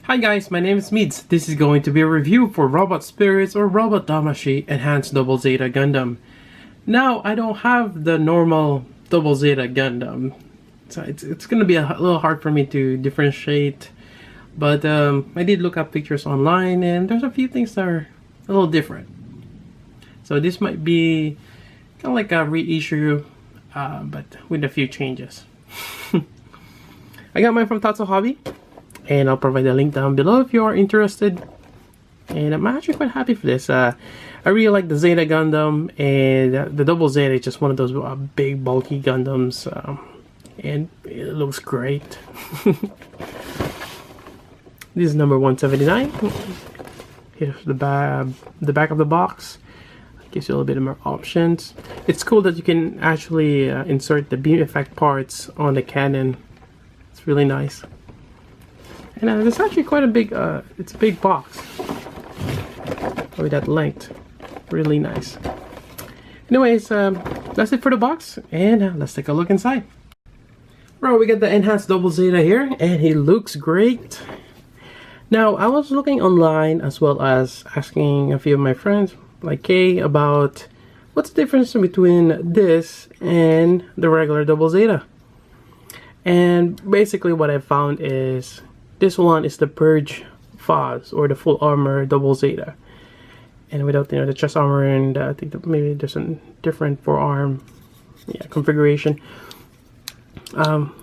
Hi guys, my name is Meads. This is going to be a review for Robot Spirits or Robot Damashii Enhanced Double Zeta Gundam. Now, I don't have the normal Double Zeta Gundam, so it's going to be a little hard for me to differentiate. But I did look up pictures online and there's a few things that are a little different. So this might be kind of like a reissue, but with a few changes. I got mine from Tatsu Hobby. And I'll provide a link down below if you are interested. And I'm actually quite happy for this. I really like the Zeta Gundam, and the Double Zeta is just one of those big bulky Gundams, and it looks great. This is number 179. Here's the back of the box. It gives you a little bit more options. It's cool that you can actually insert the beam effect parts on the cannon. It's really nice. And it's actually quite a big, it's a big box with that length. Really nice. Anyways, that's it for the box, and let's take a look inside. Right, we got the Enhanced Double Zeta here, and he looks great. Now, I was looking online as well as asking a few of my friends, like Kay, about what's the difference between this and the regular Double Zeta. And basically what I found is this one is the Purge Phos, or the full armor Double Zeta, and without the chest armor, and I think that maybe there's a different forearm configuration.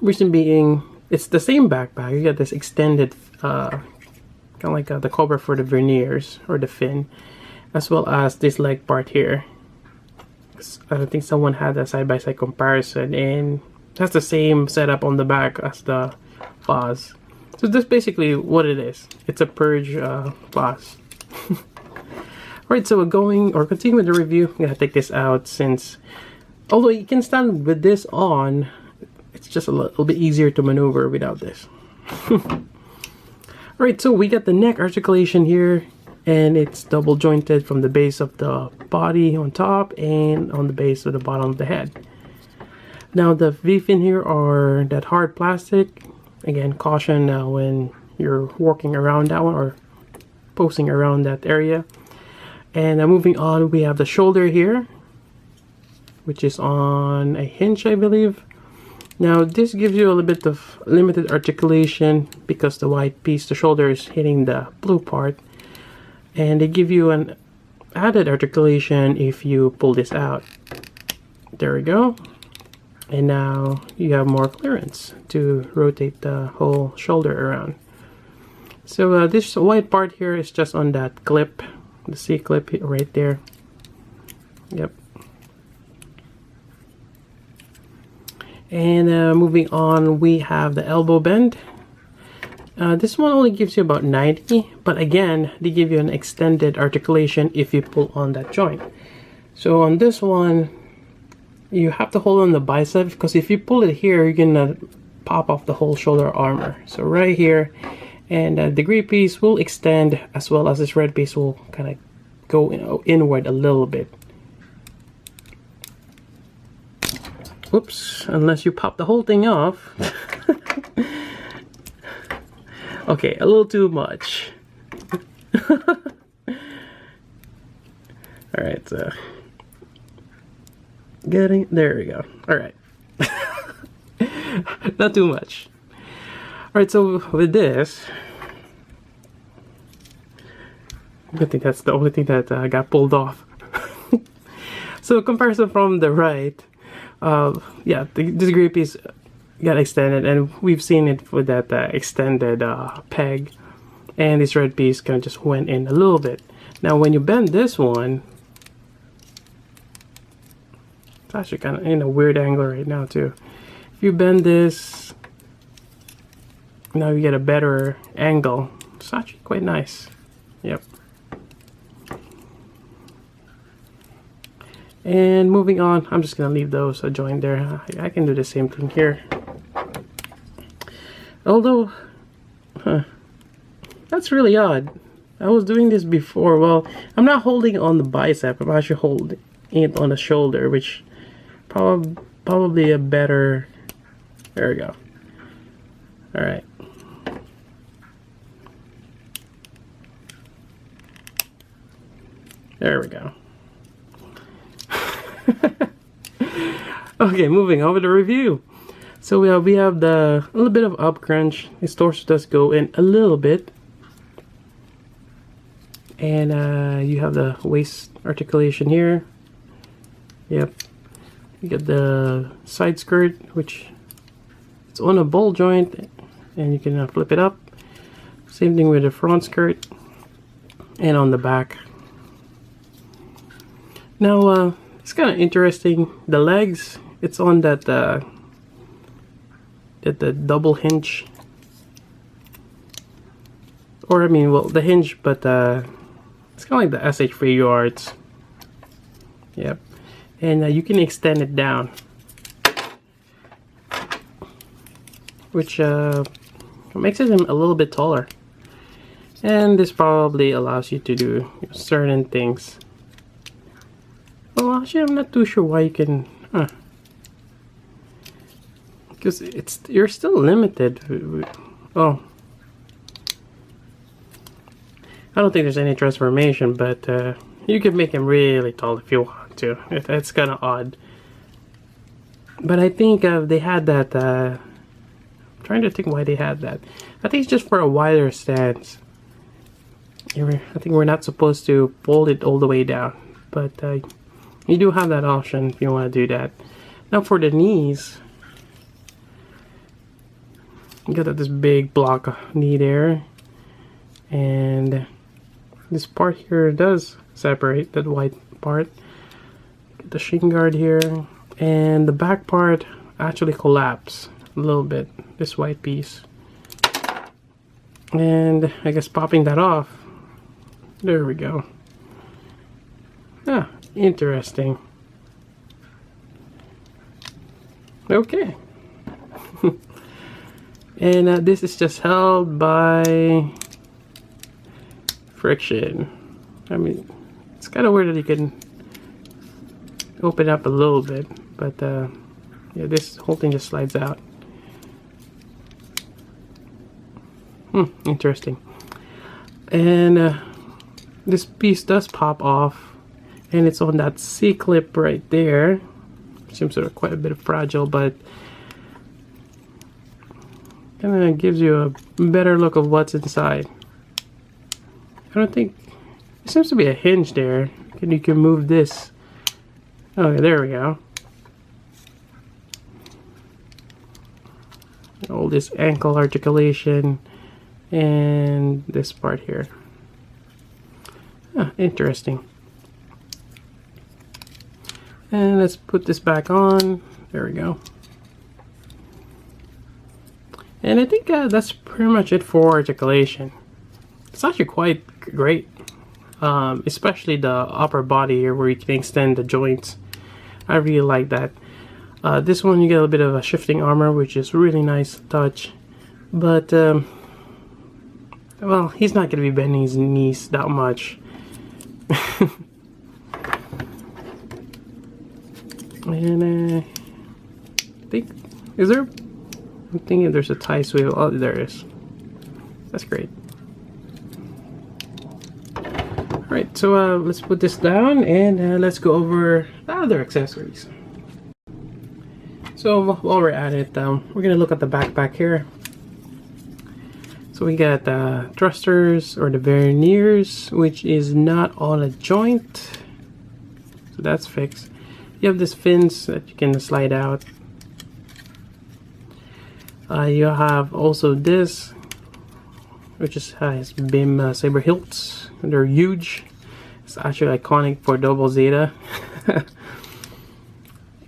Reason being, it's the same backpack. You get this extended kind of like the cover for the verniers or the fin, as well as this leg part here. I think someone had a side-by-side comparison, and that's the same setup on the back as the Phos. So that's basically what it is. It's a Purge Phos. Alright, so we're continuing with the review. I'm gonna take this out, since although you can stand with this on, it's just a little bit easier to maneuver without this. Alright, so we got the neck articulation here, and it's double jointed from the base of the body on top and on the base of the bottom of the head. Now the V-fin here are that hard plastic. Again, caution when you're walking around that one or posting around that area. And moving on, we have the shoulder here, which is on a hinge, I believe. Now this gives you a little bit of limited articulation because the white piece, the shoulder, is hitting the blue part. And they give you an added articulation if you pull this out. There we go. And now you have more clearance to rotate the whole shoulder around. So this white part here is just on that clip, the C clip right there. Yep. And moving on, we have the elbow bend. This one only gives you about 90, but again, they give you an extended articulation if you pull on that joint. So on this one, you have to hold on the bicep, because if you pull it here, you're gonna pop off the whole shoulder armor. So right here, and the gray piece will extend, as well as this red piece will kind of go inward a little bit. Whoops, unless you pop the whole thing off. Okay, a little too much. Alright, so there we go. All right. Not too much. All right, so with this, I think that's the only thing that got pulled off. So comparison from the right, yeah, this gray piece got extended, and we've seen it with that extended peg, and this red piece kind of just went in a little bit. Now when you bend this one, actually kind of in a weird angle right now too. If you bend this, now you get a better angle. It's actually quite nice. Yep. And moving on, I'm just gonna leave those joined there. I can do the same thing here. Although, that's really odd. I was doing this before. Well, I'm not holding on the bicep. I'm actually holding it on the shoulder, which probably a better. There we go. All right. There we go. Okay, moving on with the review. So we have the a little bit of up crunch. His torso does go in a little bit, and you have the waist articulation here. Yep, you get the side skirt, which it's on a ball joint, and you can flip it up. Same thing with the front skirt, and on the back. Now it's kind of interesting. The legs, it's on that the double hinge, or I mean, well, the hinge, but it's kind of like the SH3 yards. Yep, and you can extend it down, which makes it a little bit taller. And this probably allows you to do certain things. Well, actually, I'm not too sure why you can, because you're still limited. Oh, I don't think there's any transformation, but you can make him really tall if you want to. It's kind of odd, but I think they had that. I'm trying to think why they had that. I think it's just for a wider stance. I think we're not supposed to pull it all the way down, but you do have that option if you want to do that. Now for the knees, you got this big block of knee there, and this part here does separate, that white part. Get the shin guard here, and the back part actually collapse a little bit, this white piece. And I guess popping that off, there we go. Ah, interesting. Okay. And this is just held by friction. I mean, it's kind of weird that you can open up a little bit, but yeah, this whole thing just slides out. Interesting. And this piece does pop off, and it's on that C-clip right there. Seems sort of quite a bit fragile, but kind of gives you a better look of what's inside. I don't think there seems to be a hinge there, and you can move this. Okay, there we go. All this ankle articulation and this part here. Interesting. And let's put this back on. There we go. And I think that's pretty much it for articulation. It's actually quite great, especially the upper body here where you can extend the joints. I really like that. This one you get a bit of a shifting armor, which is really nice touch. But well, he's not going to be bending his knees that much. And I think, is there? I'm thinking there's a tie swivel. Oh, there is. That's great. Alright, so let's put this down and let's go over the other accessories. So while we're at it, we're going to look at the backpack here. So we got thrusters or the verniers, which is not on a joint. So that's fixed. You have these fins that you can slide out. You have also this, which is has beam saber hilts. They're huge. It's actually iconic for Double Zeta.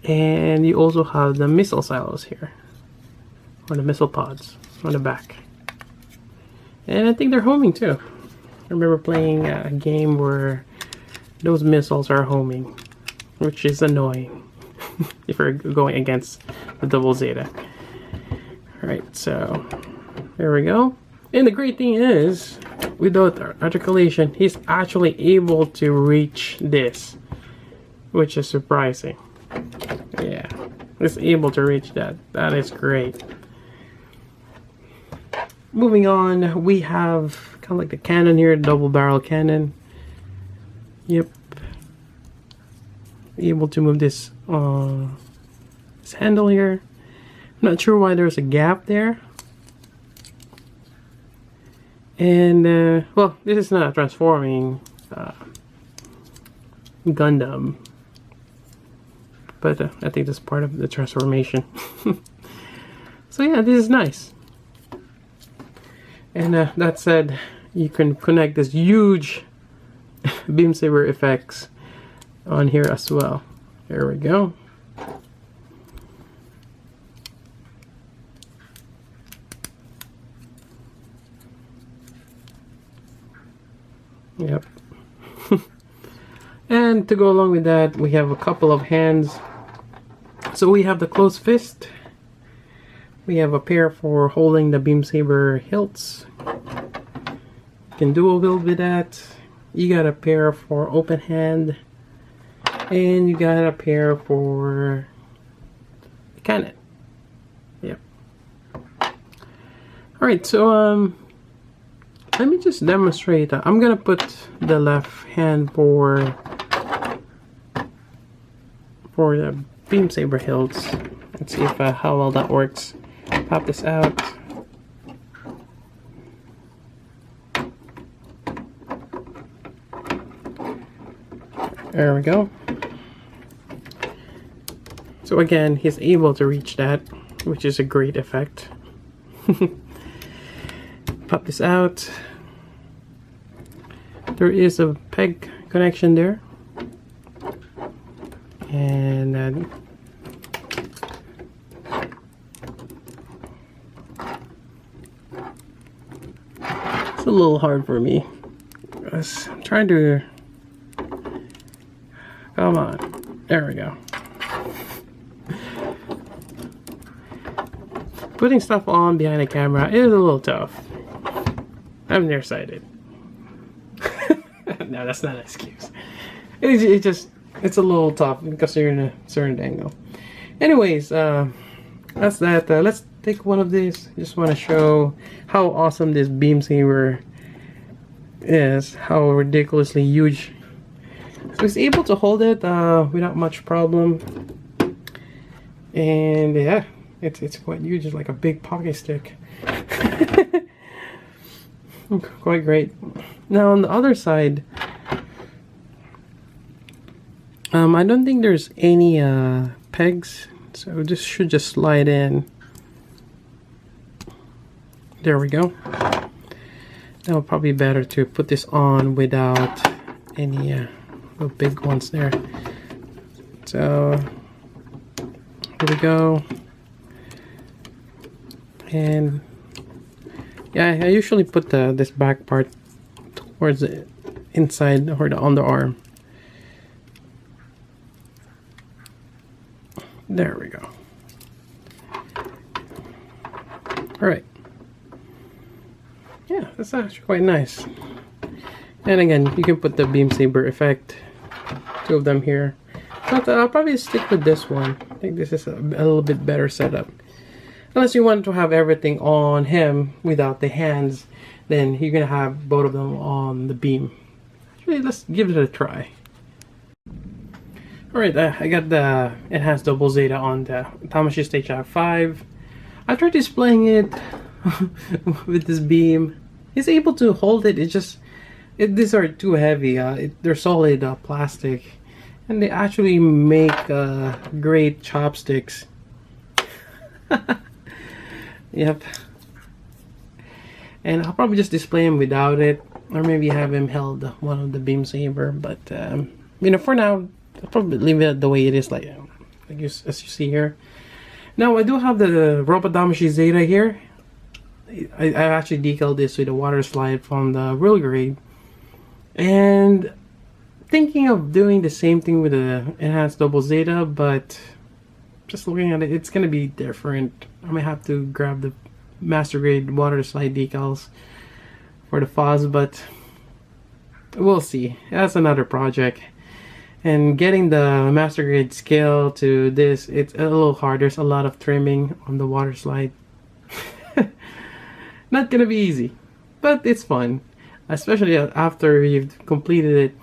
And you also have the missile silos here, or the missile pods on the back. And I think they're homing too. I remember playing a game where those missiles are homing, which is annoying if you're going against the Double Zeta. Alright, so there we go. And the great thing is, without articulation, he's actually able to reach this, which is surprising. Yeah, he's able to reach that. That is great. Moving on, we have kind of like the cannon here, double barrel cannon. Yep, able to move this handle here. I'm not sure why there's a gap there. And well, this is not a transforming Gundam, but I think that's part of the transformation. So yeah, this is nice. And that said, you can connect this huge beam saber effects on here as well. There we go. Yep. And to go along with that, we have a couple of hands. So we have the closed fist. We have a pair for holding the beam saber hilts. You can do a little bit of that. You got a pair for open hand. And you got a pair for the cannon. Yep. Alright, so let me just demonstrate. I'm gonna put the left hand for the beam saber hilts. Let's see if how well that works. Pop this out. There we go. So again, he's able to reach that, which is a great effect. Pop this out. There is a peg connection there. And it's a little hard for me. I'm trying to... Come on. There we go. Putting stuff on behind the camera is a little tough. I'm nearsighted. No, that's not an excuse. It's a little tough because you're in a certain angle. Anyways, that's that. Let's take one of these. Just want to show how awesome this beam saber is. How ridiculously huge. So it's able to hold it without much problem. And yeah, it's quite huge. It's like a big pocket stick. Quite great. Now on the other side, I don't think there's any pegs, so this should just slide in. There we go. Now probably better to put this on without any the big ones there. So here we go. And yeah, I usually put this back part towards the inside or the underarm. There we go. Alright. Yeah, that's actually quite nice. And again, you can put the beam saber effect. Two of them here. But I'll probably stick with this one. I think this is a little bit better setup. Unless you want to have everything on him without the hands, then you're going to have both of them on the beam. Actually, let's give it a try. Alright, I got the enhanced double zeta on the Damashii Stage Chapter 5. I tried displaying it with this beam. It's able to hold it, these are too heavy. They're solid plastic. And they actually make great chopsticks. Yep. And I'll probably just display him without it. Or maybe have him held one of the beam saber. But, you know, for now, I'll probably leave it the way it is, as you see here. Now, I do have the Robot Damashii Zeta here. I actually decaled this with a water slide from the real grade. And thinking of doing the same thing with the enhanced double zeta, but just looking at it, it's going to be different. I might have to grab the master grade water slide decals for the fuzz, but we'll see. That's another project. And getting the master grade scale to this, it's a little hard. There's a lot of trimming on the water slide. Not gonna be easy, but it's fun, especially after you've completed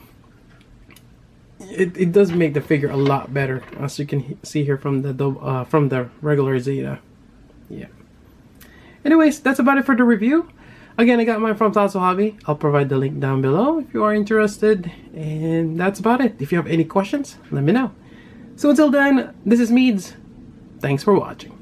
it. it does make the figure a lot better, as you can see here from the regular Zeta. Yeah. Anyways, that's about it for the review. Again, I got mine from Tatsu Hobby. I'll provide the link down below if you are interested. And that's about it. If you have any questions, let me know. So until then, this is Meads. Thanks for watching.